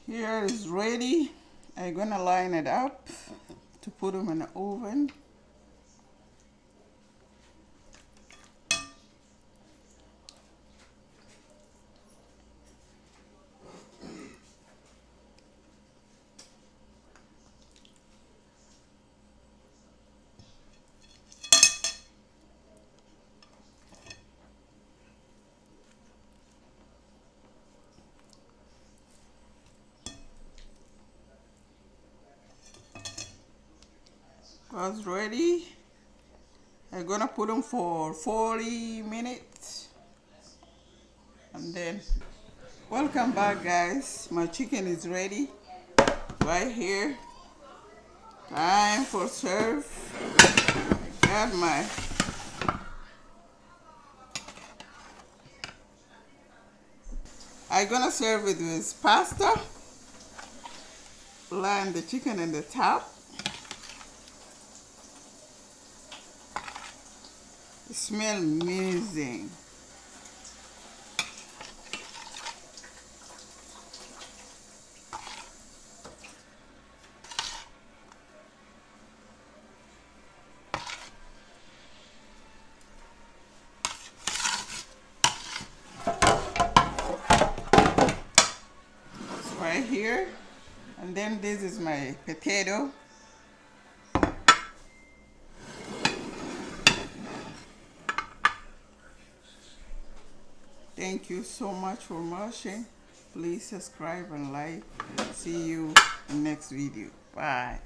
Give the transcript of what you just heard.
Here is ready. I'm gonna line it up to put them in the oven. That's ready. I'm gonna put them for 40 minutes and then welcome back, guys. My chicken is ready right here. Time for serve. Got my I'm gonna serve it with pasta. Line the chicken in the top. It smells amazing. It's right here. And then this is my potato. Thank you so much for watching. Please subscribe and like. See you in the next video. Bye.